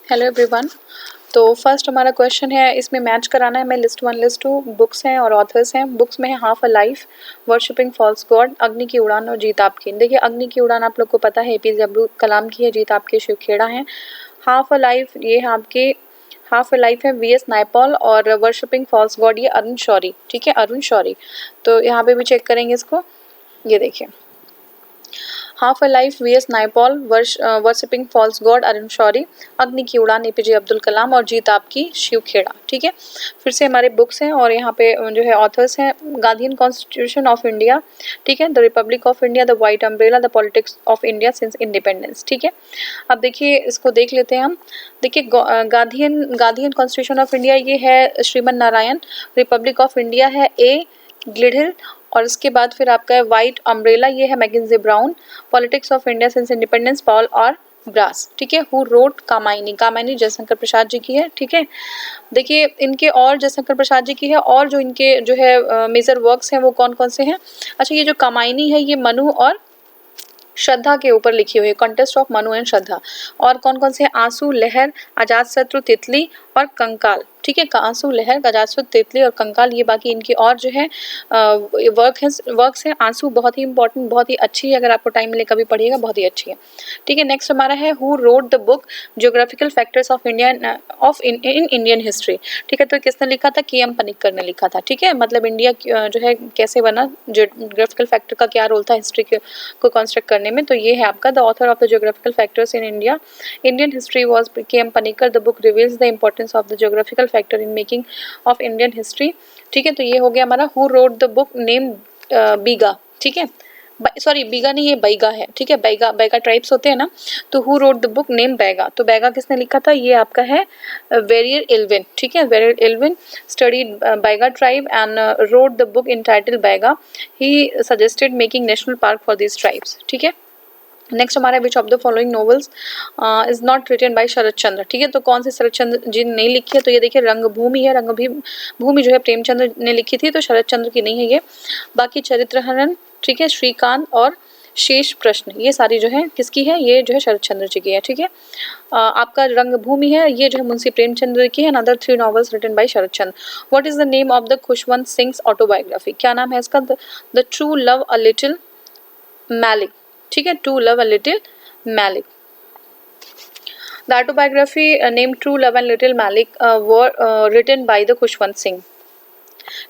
Hello everyone. तो first हमारा question है, इसमें मैच कराना है हमें लिस्ट 1 लिस्ट 2 बुक्स हैं और ऑथर्स हैं। बुक्स में है half a life, worshipping false god, Agni Ki उड़ान और जीत आपकी। देखिए अग्नि की उड़ान आप लोग को पता है एपीजे अब्दुल कलाम की है, जीत आपके शिव खेड़ा हैं। हाफ अ लाइफ ये है आपके हाफ अ लाइफ है वीएस नायपॉल और वर्शिपिंग फॉल्स गॉड ये अरुण शौरी। ठीक है, अरुण शौरी। तो यहाँ पे भी चेक करेंगे इसको। ये देखिए half a life VS Naipaul, worshipping false god Arun Shourie, Agni Ki उड़ान एपीजे अब्दुल कलाम और जीत आपकी शिव खेड़ा। ठीक है, फिर से हमारे बुक्स हैं और यहाँ पे जो है ऑथर्स हैं, गांधीयन कॉन्स्टिट्यूशन ऑफ इंडिया, ठीक है, the Republic of India, the white umbrella, the politics of India since independence. ठीक है, अब देखिए इसको देख लेते हैं हम। देखिए गांधीयन कॉन्स्टिट्यूशन ऑफ इंडिया ये है Shriman Narayan, Republic of India है ए ग्लिडहिल और इसके बाद फिर आपका है व्हाइट अम्ब्रेला ये है Mackenzie Brown, politics of India since independence Paul और ब्रास। ठीक है, हु रोट कामायनी, कामायनी जयशंकर प्रसाद जी की है। ठीक है, देखिए इनके और जयशंकर प्रसाद जी की है और जो इनके जो है मेजर वर्क्स हैं वो कौन कौन से हैं। अच्छा, ये जो कामायनी है ये मनु और श्रद्धा के ऊपर लिखी हुई है, कॉन्टेस्ट ऑफ मनु एंड श्रद्धा। और कौन कौन से हैं, आंसू, लहर, अजात शत्रु, तितली और कंकाल। ठीक है, आंसू, लहर, अजात शत्रु, तितली और कंकाल ये बाकी इनकी और जो है वर्क्स हैं। आंसू बहुत ही इंपॉर्टेंट, बहुत ही अच्छी है, अगर आपको टाइम मिले कभी पढ़िएगा, बहुत ही अच्छी है। ठीक है, नेक्स्ट हमारा है who wrote the book geographical factors of India of in Indian history. ठीक है, तो किसने लिखा था, के एम पनिक्कर ने लिखा था। ठीक है, मतलब इंडिया जो है कैसे बना, ज्योग्राफिकल फैक्टर का क्या रोल था हिस्ट्री को कंस्ट्रक्ट करने में, तो ये है आपका the author of the geographical factors in India Indian history was K M Panikkar. The book reveals the importance of the geographical factor in making of Indian history. ठीक है, तो ये हो गया हमारा who wrote the book name Baiga. ठीक है, sorry बीगा नहीं, ये बैगा है। ठीक है, बैगा बैगा ट्राइब्स होते हैं ना, तो who wrote the book name Baiga, तो बैगा किसने लिखा था, ये आपका है वेरियर एल्विन। ठीक है, Verrier Elwin studied Baiga tribe and wrote the book entitled Baiga. He suggested making national park for this tribes. ठीक है, नेक्स्ट हमारा which of the following novels is not written by शरद चंद्र। ठीक है, तो कौन से शरद चंद्र जी ने नहीं लिखी है, तो ये देखिए रंगभूमि है, रंगभूमि जो है प्रेमचंद्र ने लिखी थी, तो शरद चंद्र की नहीं है ये। बाकी चरित्रहरण, ठीक है, श्रीकांत और शेष प्रश्न ये सारी जो है किसकी है, ये जो है शरद चंद्र जी की है। ठीक है, आपका रंगभूमि है ये जो है मुंशी प्रेमचंद्र की है, another 3 novels written by Sharad Chandra. What is the name of the Khushwant Singh autobiography, क्या नाम है इसका, the true love a little malice. ठीक है, to love a little malice. The autobiography name true love and little malice were written by the Khushwant Singh.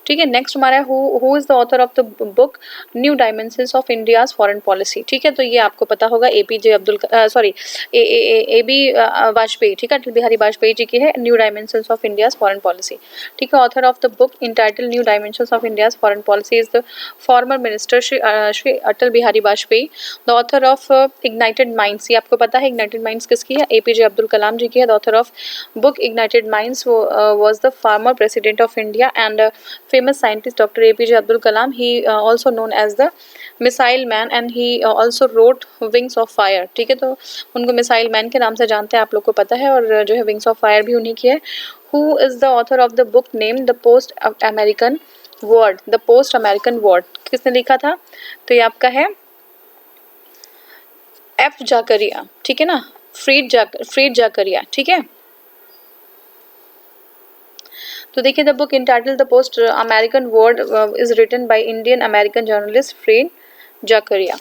ठीक है, next हमारा है who is the author of the book new dimensions of India's foreign policy. ठीक है, तो ये आपको पता होगा APJ Abdul sorry A B Vajpayee. ठीक है, अटल बिहारी वाजपेयी जी की है new dimensions of India's foreign policy. ठीक है, author of the book entitled new dimensions of India's foreign policy is the former minister Shri Atal Bihari Vajpayee. The author of ignited minds, ये आपको पता है इग्नाइटेड माइंड्स किसकी है, एपीजे अब्दुल कलाम जी की है। The author of book ignited minds was the former president of India and famous scientist Dr. APJ Abdul Kalam. He also known as the missile man and he also wrote Wings of Fire. ठीक है, तो उनको missile man के नाम से जानते हैं, आप लोग को पता है, और जो है विंग्स ऑफ फायर भी उन्हीं की है। Who is the author of the book named The Post American Word? The Post American Word किसने लिखा था, तो ये आपका है एफ जाकरिया। ठीक है ना, फ्रीड जाकरिया। ठीक है, तो देखिए the book entitled the post American world is written by Indian American journalist Fareed Zakaria.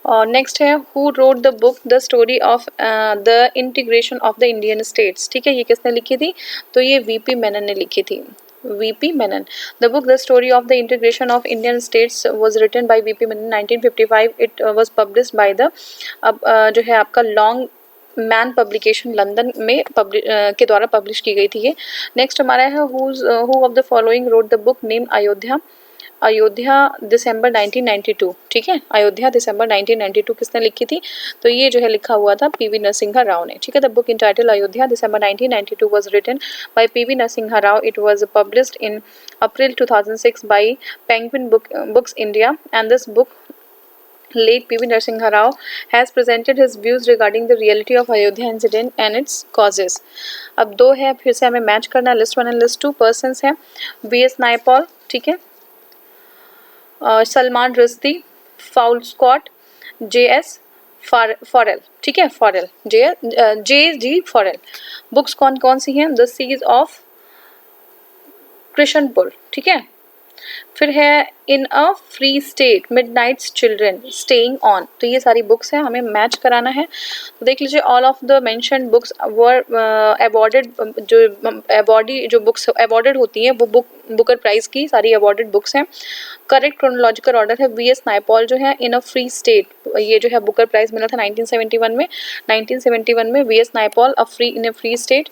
और नेक्स्ट है who wrote the book the story of the integration of the Indian states. ठीक है, ये किसने लिखी थी, तो ये वीपी मेनन ने लिखी थी, VP Menon. The book the story of the integration of Indian states was written by VP Menon 1955। It was published by the जो है आपका लॉन्ग मैन पब्लिकेशन लंदन में के द्वारा पब्लिश की गई थी ये। नेक्स्ट हमारा है who of the following wrote the book name Ayodhya, Ayodhya December 1992। ठीक है, अयोध्या दिसंबर 1992 किसने लिखी थी, तो ये जो है लिखा हुआ था पीवी नरसिम्हा राव ने। ठीक है, the book entitled Ayodhya December 1992 was written by PV Narasimha Rao. It was published in April 2006 by Penguin Books India and this book late P.V. Narasimha Rao has presented his views regarding the reality of Ayodhya incident and its causes. अब दो है, फिर से हमें match करना है, list 1 and list 2 persons हैं, VS Naipaul, ठीक है, Salman Rushdie, Paul Scott, JS Farrell, ठीक है, फॉरेल, J.G. फॉरेल। बुक्स कौन कौन सी हैं? द सीज ऑफ कृष्णपुर, ठीक है। फिर है in a free state, midnight's children, staying on. तो ये सारी बुक्स हैं, हमें मैच कराना है। तो देख लीजिए, all of the mentioned books were awarded. जो बुक्स अवॉर्डेड होती हैं वो बुकर प्राइज की सारी अवॉर्डेड बुक्स हैं। करेक्ट क्रोनोलॉजिकल ऑर्डर है वी एस नायपॉल जो है इन अ फ्री स्टेट, ये जो है बुकर प्राइज मिला था 1971 में। 1971 में V S Naipaul in a free state.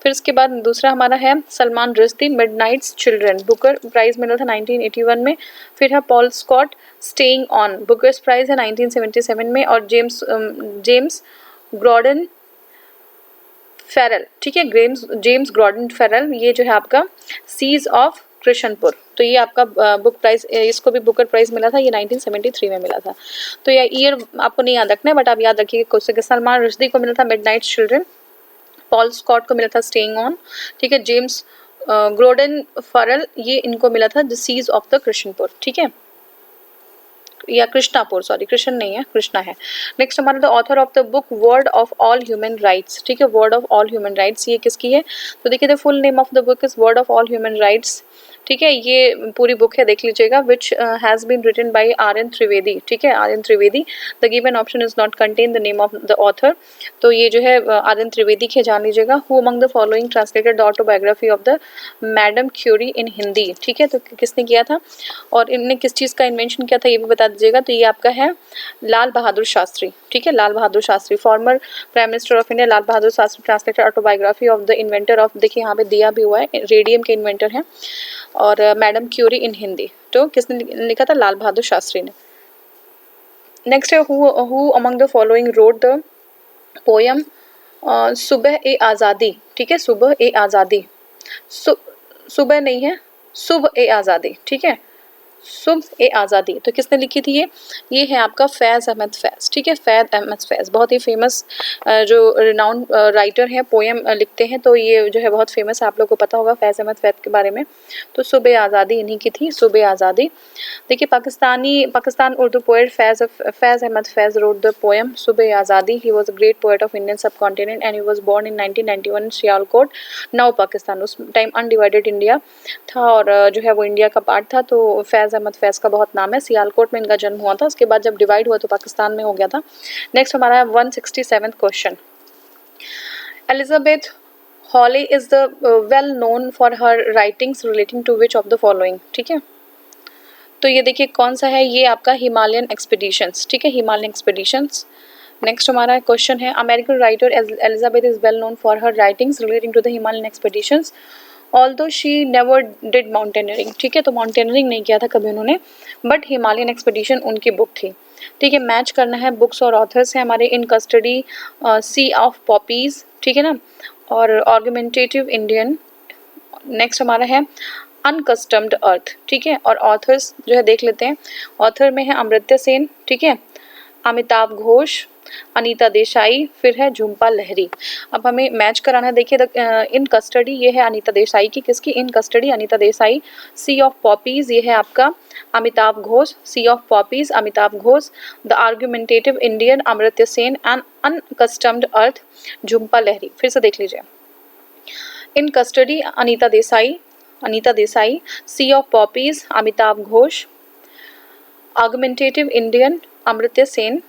फिर इसके बाद दूसरा हमारा है Salman Rushdie, midnight's children, Booker prize मिला था 1981 में। फिर है Paul Scott, staying on, Booker's prize है 1977 में। और जेम्स ग्रॉडन फेरल, ठीक है, जेम्स ग्रॉडन फेरल, ये जो है आपका सीज ऑफ कृष्णपुर। तो ये आपका बुक प्राइज, इसको भी बुकर प्राइज मिला था, ये 1973 में मिला था। तो ये ईयर आपको नहीं याद रखना है, बट आप याद रखिए। सलमान रुश्दी को मिला था मिडनाइट्स चिल्ड्रन, पॉल स्कॉट को मिला था स्टेइंग ऑन, ठीक है। जेम्स ग्रोडन फरल, ये इनको मिला था the siege of the Krishnapur, ठीक है, या कृष्णापुर, सॉरी, कृष्ण नहीं है, कृष्णा है। नेक्स्ट हमारा the author of the book world of all human rights, ठीक है, world of all human rights, ये किसकी है? तो देखिए, the full name of the book is world of all human rights, ठीक है, ये पूरी बुक है, देख लीजिएगा। Which has been written by R.N. Trivedi, ठीक है, R.N. Trivedi. The given option is not contain the name of the author. तो ये जो है R.N. त्रिवेदी के, जान लीजिएगा। Who among the following translated the autobiography of the madam Curie in Hindi, ठीक है, तो किसने किया था और इनने किस चीज़ का इन्वेंशन किया था, ये भी बता दीजिएगा। तो ये आपका है लाल बहादुर शास्त्री, ठीक है, Lal Bahadur Shastri, former prime minister of India Lal Bahadur Shastri translated autobiography of the inventor of, देखिए यहाँ पे दिया भी हुआ है, रेडियम के इन्वेंटर हैं, और मैडम क्यूरी इन हिंदी। तो किसने लिखा था? लाल बहादुर शास्त्री ने। नेक्स्ट है who among the following road the poem सुबह ए आज़ादी, ठीक है, सुबह ए आज़ादी, सुबह नहीं है, सुबह ए आज़ादी, ठीक है, सुबह ए आज़ादी। तो किसने लिखी थी ये है आपका फैज़ अहमद फैज़, ठीक है, फैज़ अहमद फैज़, बहुत ही फेमस जो रिनाउंड राइटर हैं, पोएम लिखते हैं, तो ये जो है बहुत फेमस है, आप लोग को पता होगा फैज़ अहमद फैज़ के बारे में। तो सुबह आज़ादी इन्हीं की थी, सुबह आज़ादी। देखिए, Pakistan Urdu poet Faiz Ahmed Faiz wrote the poem Subah Azadi. He was a great poet of Indian subcontinent and he was born in 1991 in Sialkot, now Pakistan. उस टाइम अनडिवाइडेड इंडिया था और जो है वो इंडिया का पार्ट था। तो फैज़ अहमद फैज़ का बहुत नाम है, सियालकोट में इनका जन्म हुआ था, उसके बाद जब डिवाइड हुआ तो पाकिस्तान में हो गया था। नेक्स्ट हमारा 167 question, Elizabeth Hawley is the well known for her writings relating to which of the following, ठीक है। तो ये देखिए कौन सा है, ये आपका हिमालयन एक्सपीडिशंस, ठीक है, हिमालयन एक्सपीडिशंस। नेक्स्ट हमारा क्वेश्चन है, American writer Elizabeth is well known for her writings relating to the Himalayan expeditions although she never did mountaineering, ठीक है, तो माउंटेनियरिंग नहीं किया था कभी उन्होंने, बट हिमालयन एक्सपीडिशन उनकी बुक थी, ठीक है। मैच करना है, बुक्स और ऑथर्स हैं हमारे, in custody sea of poppies, ठीक है ना, और आर्गुमेंटेटिव इंडियन। नेक्स्ट हमारा है अनकस्टम्ड अर्थ, ठीक है, और ऑथर्स जो है देख लेते हैं। ऑथर में है अमर्त्य सेन, ठीक है, अमिताभ घोष, अनीता देसाई, फिर है झुम्पा लहरी। अब हमें मैच कराना है, देखिए इन कस्टडी ये है अनीता देसाई की, किसकी? In custody Anita Desai. Sea of poppies ये है आपका Amitav Ghosh, sea of poppies Amitav Ghosh. The argumentative Indian Amartya Sen and unaccustomed earth Jhumpa Lahiri. फिर से देख लीजिए, in custody Anita Desai, sea of poppies Amitav Ghosh, argumentative Indian Amartya Sen,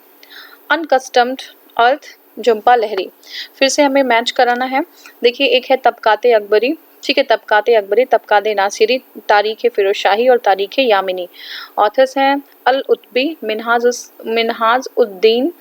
unaccustomed earth Jhumpa Lahiri. फिर से हमें मैच कराना है, देखिए एक है तबकाते अकबरी, ठीक है, तबकाते अकबरी, तबकाते नासिरी, तारीख फिरोज शाही और तारीख यामिनी। ऑथर्स हैं अल उतबी, मिनहाज उद्दीन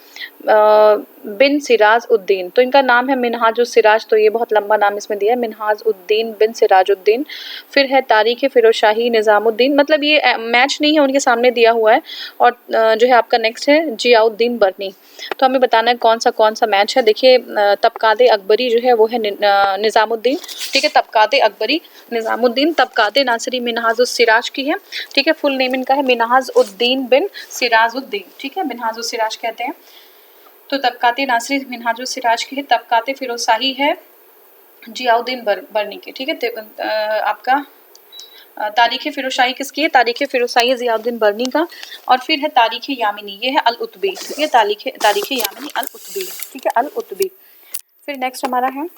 बिन सिराज उद्दीन। तो इनका नाम है मिनहाज सिराज, तो ये बहुत लंबा नाम इसमें दिया है, मिनहाज उद्दीन बिन सिराजुद्दीन। फिर है तारीख फिरोज शाही निज़ामुद्दीन, मतलब ये मैच नहीं है, उनके सामने दिया हुआ है। और जो है आपका नेक्स्ट है जियाउद्दीन बर्नी। तो हमें बताना है कौन सा मैच है। देखिए तबकाते अकबरी जो है वो है निज़ामुद्दीन, ठीक है, तबकाते अकबरी निज़ामुद्दीन। तबकाते नासिरी मिनहाज सिराज की है, ठीक है, फुल नेम इनका है मिनहाज उद्दीन बिन सिराजुद्दीन, ठीक है, मिनहाज सिराज कहते हैं। तो तबकाते नासिरी मिनहाज सिराज की है। तबकाते फिरोज शाही है जियाउद्दीन बर्नी की, ठीक है, आपका तारीख़ फ़िरोज़शाही किसकी है? तारीख़ फ़िरोज़शाही ज़ियाउद्दीन बर्नी का। और फिर है तारीख़ यामिनी, ये है अल-उतबी, ये तारीख़ यामिनी अल-उतबी, ठीक है, अल-उतबी। फिर नेक्स्ट हमारा है,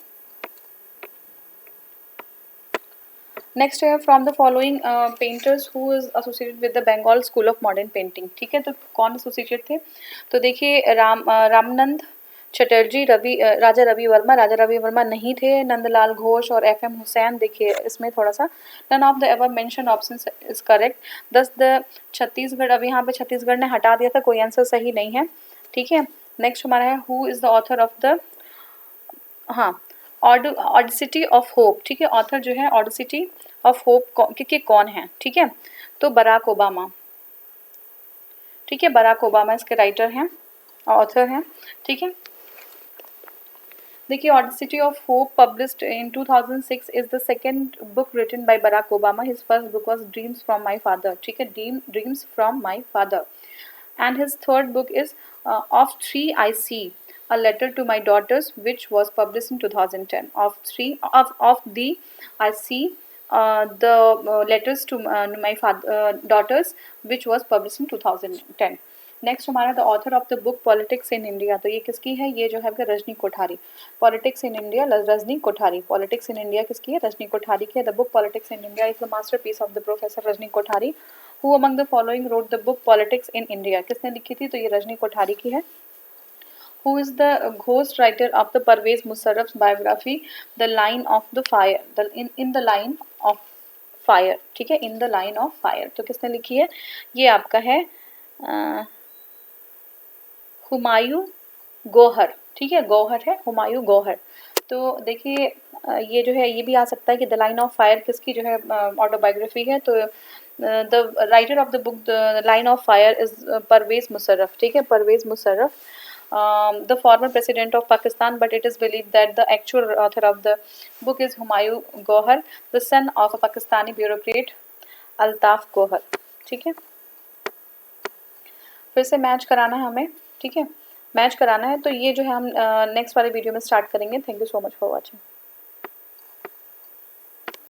नेक्स्ट है from the following painters who is associated with the Bengal school of modern painting, ठीक है, तो कौन एसोसिएटेड थे? तो देखिए रामनंद चटर्जी, राजा रवि वर्मा, राजा रवि वर्मा नहीं थे, नंदलाल घोष और FM हुसैन। देखिए इसमें थोड़ा सा none of the above mention option is correct. दस द छत्तीसगढ़, अब यहाँ पे छत्तीसगढ़ ने हटा दिया था, कोई आंसर सही नहीं है, ठीक है। नेक्स्ट हमारा है who is the author of the, हाँ, ऑडिसिटी ऑफ होप, ठीक है, ऑथर जो है ऑडिसिटी ऑफ होप के कौन है, ठीक है, तो बराक ओबामा, ठीक है, बराक ओबामा इसके राइटर हैं, ऑथर हैं, ठीक है। देखिए audacity of hope published in 2006 is the second book written by Barack Obama. His first book was dreams from my father, ठीक है, dreams from my father. And his third book is Of Three I See, a letter to my daughters, which was published in 2010. Of the I See, the letters to my daughters, which was published in 2010. Next हमारा the author of the book politics in India, तो ये किसकी है? ये जो है Rajni Kothari, politics in India, Rajni Kothari, politics in India किसकी है? रजनी कोठारी की है। The book politics in India is the masterpiece of the professor Rajni Kothari. Who among the following wrote the book politics in India, किसने लिखी थी? तो ये रजनी कोठारी की है। Who is the ghost writer of the Parvez Musharraf's biography, The Line of the Fire, in the Line of Fire, ठीक है, in the Line of Fire, तो किसने लिखी है? ये आपका है हुमायूं गौहर, ठीक है, गौहर है, हुमायूं गौहर। तो देखिए ये जो है ये भी आ सकता है कि द लाइन ऑफ फायर किसकी जो है ऑटोबायोग्राफी है, तो the writer of the book the line of fire is Pervez Musharraf, ठीक है, Parvez Musharraf, the former president of Pakistan, but it is believed that the actual author of the book is Humayun Gohar, the son of a Pakistani bureaucrat Altaf Gohar, ठीक है। फिर से match कराना है हमें, ठीक है, मैच कराना है, तो ये जो है हम नेक्स्ट वाले वीडियो में स्टार्ट करेंगे। Thank you so much for watching.